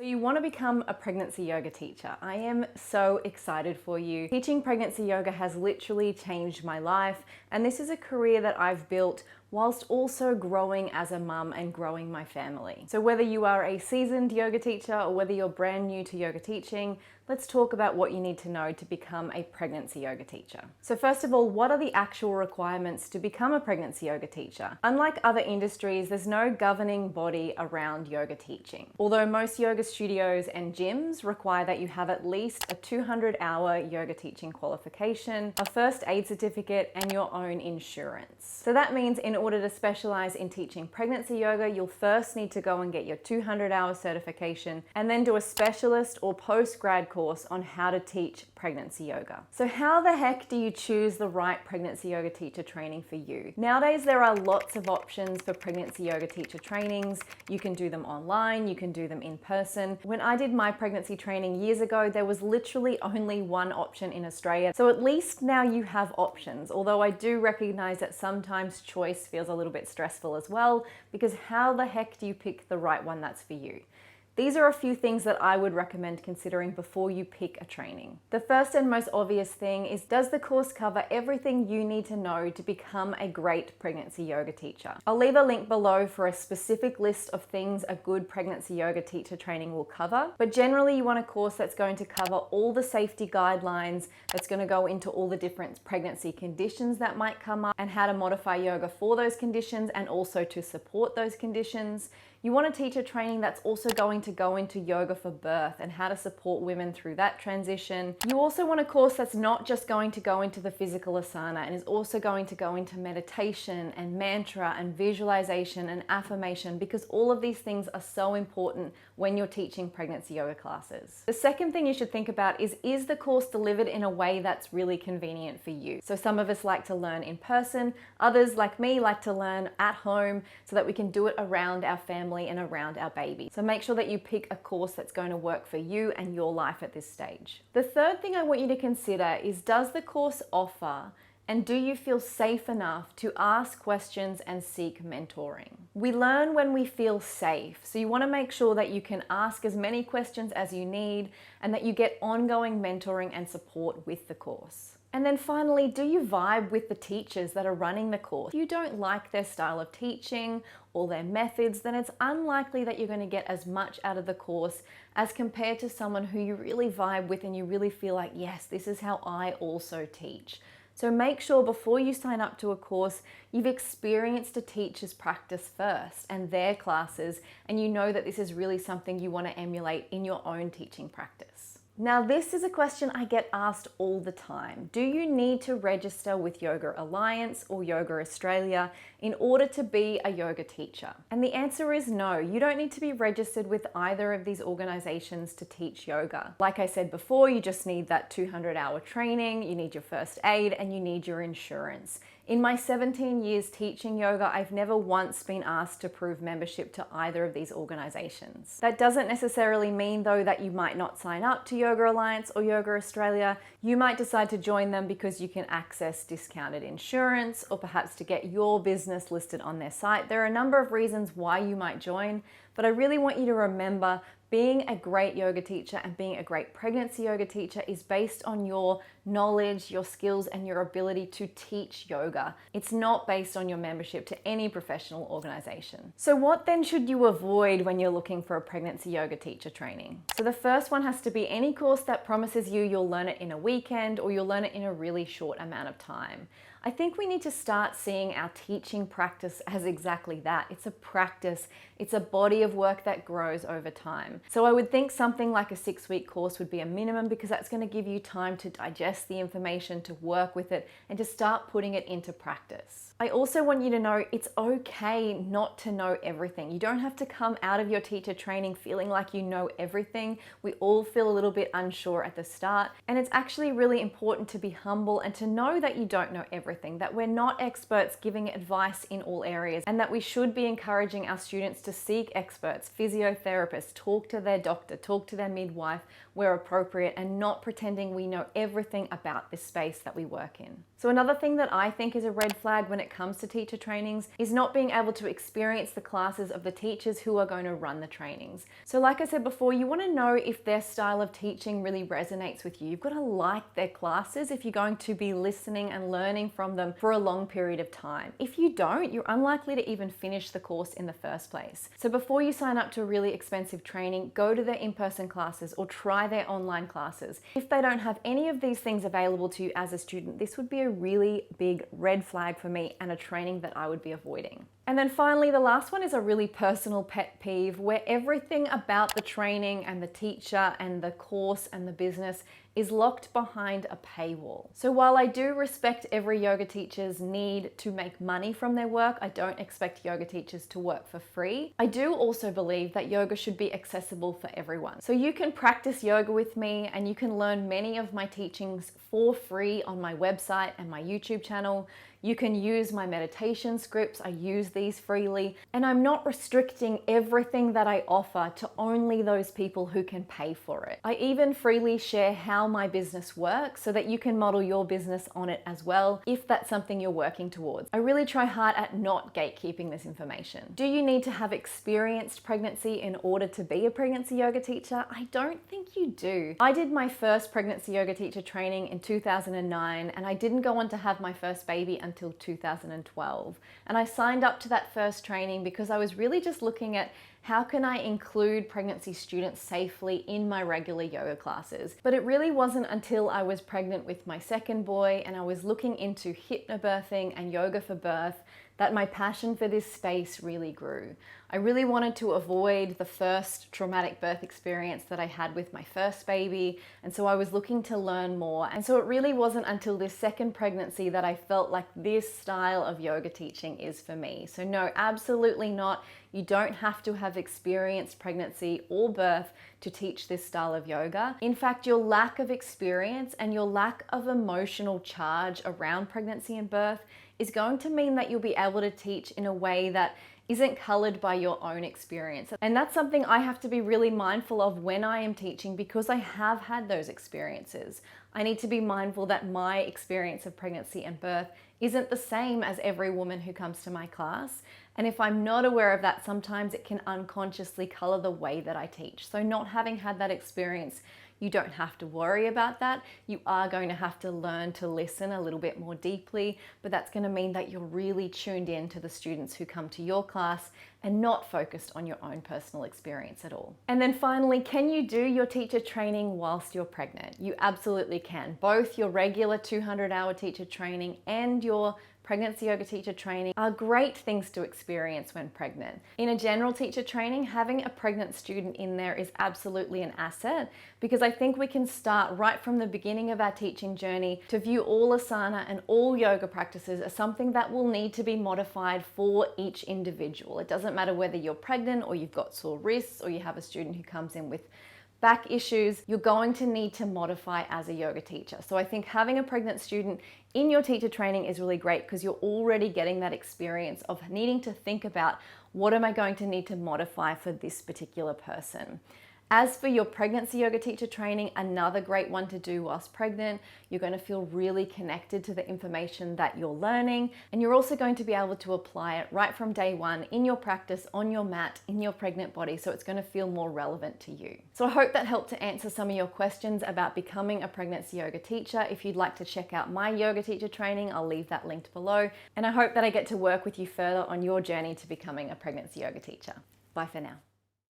You want to become a pregnancy yoga teacher. I am so excited for you. Teaching pregnancy yoga has literally changed my life, and this is a career that I've built whilst also growing as a mum and growing my family. So whether you are a seasoned yoga teacher or whether you're brand new to yoga teaching, let's talk about what you need to know to become a pregnancy yoga teacher. So first of all, what are the actual requirements to become a pregnancy yoga teacher? Unlike other industries, there's no governing body around yoga teaching. Although most yoga studios and gyms require that you have at least a 200-hour yoga teaching qualification, a first aid certificate, and your own insurance. So that means in order to specialize in teaching pregnancy yoga, you'll first need to go and get your 200-hour certification and then do a specialist or post-grad course on how to teach pregnancy yoga. So how the heck do you choose the right pregnancy yoga teacher training for you? Nowadays, there are lots of options for pregnancy yoga teacher trainings. You can do them online, you can do them in person. When I did my pregnancy training years ago, there was literally only one option in Australia. So at least now you have options, although I do recognize that sometimes choice feels a little bit stressful as well, because how the heck do you pick the right one that's for you? These are a few things that I would recommend considering before you pick a training. The first and most obvious thing is, does the course cover everything you need to know to become a great pregnancy yoga teacher? I'll leave a link below for a specific list of things a good pregnancy yoga teacher training will cover, but generally you want a course that's going to cover all the safety guidelines, that's going to go into all the different pregnancy conditions that might come up and how to modify yoga for those conditions and also to support those conditions. You want to teach a training that's also going to go into yoga for birth and how to support women through that transition. You also want a course that's not just going to go into the physical asana and is also going to go into meditation and mantra and visualization and affirmation, because all of these things are so important when you're teaching pregnancy yoga classes. The second thing you should think about is the course delivered in a way that's really convenient for you? So some of us like to learn in person, others like me like to learn at home so that we can do it around our family and around our baby. So make sure that you pick a course that's going to work for you and your life at this stage. The third thing I want you to consider is, does the course offer and do you feel safe enough to ask questions and seek mentoring? We learn when we feel safe, so you want to make sure that you can ask as many questions as you need and that you get ongoing mentoring and support with the course. And then finally, do you vibe with the teachers that are running the course? If you don't like their style of teaching or their methods, then it's unlikely that you're going to get as much out of the course as compared to someone who you really vibe with and you really feel like, yes, this is how I also teach. So make sure before you sign up to a course, you've experienced a teacher's practice first and their classes, and you know that this is really something you want to emulate in your own teaching practice. Now, this is a question I get asked all the time. Do you need to register with Yoga Alliance or Yoga Australia in order to be a yoga teacher? And the answer is no. You don't need to be registered with either of these organizations to teach yoga. Like I said before, you just need that 200-hour training, you need your first aid, and you need your insurance. In my 17 years teaching yoga, I've never once been asked to prove membership to either of these organizations. That doesn't necessarily mean though that you might not sign up to Yoga Alliance or Yoga Australia. You might decide to join them because you can access discounted insurance or perhaps to get your business listed on their site. There are a number of reasons why you might join, but I really want you to remember, being a great yoga teacher and being a great pregnancy yoga teacher is based on your knowledge, your skills, and your ability to teach yoga. It's not based on your membership to any professional organization. So what then should you avoid when you're looking for a pregnancy yoga teacher training? So the first one has to be any course that promises you'll learn it in a weekend or you'll learn it in a really short amount of time. I think we need to start seeing our teaching practice as exactly that. It's a practice. It's a body of work that grows over time. So I would think something like a 6-week course would be a minimum, because that's going to give you time to digest the information, to work with it, and to start putting it into practice. I also want you to know it's okay not to know everything. You don't have to come out of your teacher training feeling like you know everything. We all feel a little bit unsure at the start, and it's actually really important to be humble and to know that you don't know everything, that we're not experts giving advice in all areas, and that we should be encouraging our students to seek experts, physiotherapists, talk to their doctor, talk to their midwife where appropriate, and not pretending we know everything about this space that we work in. So another thing that I think is a red flag when it comes to teacher trainings is not being able to experience the classes of the teachers who are going to run the trainings. So like I said before, you want to know if their style of teaching really resonates with you. You've got to like their classes if you're going to be listening and learning from them for a long period of time. If you don't, you're unlikely to even finish the course in the first place. So before you sign up to a really expensive training, go to their in-person classes or try their online classes. If they don't have any of these things available to you as a student, this would be a really big red flag for me and a training that I would be avoiding. And then finally, the last one is a really personal pet peeve where everything about the training and the teacher and the course and the business is locked behind a paywall. So while I do respect every yoga teacher's need to make money from their work, I don't expect yoga teachers to work for free. I do also believe that yoga should be accessible for everyone. So you can practice yoga with me and you can learn many of my teachings for free on my website and my YouTube channel. You can use my meditation scripts. I use these freely, and I'm not restricting everything that I offer to only those people who can pay for it. I even freely share how my business works so that you can model your business on it as well if that's something you're working towards. I really try hard at not gatekeeping this information. Do you need to have experienced pregnancy in order to be a pregnancy yoga teacher? I don't think you do. I did my first pregnancy yoga teacher training in 2009, and I didn't go on to have my first baby until 2012. And I signed up to that first training because I was really just looking at how can I include pregnancy students safely in my regular yoga classes. But it really wasn't until I was pregnant with my second boy and I was looking into hypnobirthing and yoga for birth that my passion for this space really grew. I really wanted to avoid the first traumatic birth experience that I had with my first baby, and so I was looking to learn more. And so it really wasn't until this second pregnancy that I felt like this style of yoga teaching is for me. So no, absolutely not. You don't have to have experienced pregnancy or birth to teach this style of yoga. In fact, your lack of experience and your lack of emotional charge around pregnancy and birth is going to mean that you'll be able to teach in a way that isn't colored by your own experience. And that's something I have to be really mindful of when I am teaching because I have had those experiences. I need to be mindful that my experience of pregnancy and birth isn't the same as every woman who comes to my class. And if I'm not aware of that, sometimes it can unconsciously color the way that I teach. So not having had that experience, you don't have to worry about that. You are going to have to learn to listen a little bit more deeply, but that's going to mean that you're really tuned in to the students who come to your class and not focused on your own personal experience at all. And then finally, can you do your teacher training whilst you're pregnant? You absolutely can. Both your regular 200-hour teacher training and your pregnancy yoga teacher training are great things to experience when pregnant. In a general teacher training, having a pregnant student in there is absolutely an asset because I think we can start right from the beginning of our teaching journey to view all asana and all yoga practices as something that will need to be modified for each individual. It doesn't matter whether you're pregnant or you've got sore wrists or you have a student who comes in with back issues, you're going to need to modify as a yoga teacher. So I think having a pregnant student in your teacher training is really great because you're already getting that experience of needing to think about what am I going to need to modify for this particular person. As for your pregnancy yoga teacher training, another great one to do whilst pregnant, you're going to feel really connected to the information that you're learning, and you're also going to be able to apply it right from day one in your practice, on your mat, in your pregnant body, so it's going to feel more relevant to you. So I hope that helped to answer some of your questions about becoming a pregnancy yoga teacher. If you'd like to check out my yoga teacher training, I'll leave that linked below, and I hope that I get to work with you further on your journey to becoming a pregnancy yoga teacher. Bye for now.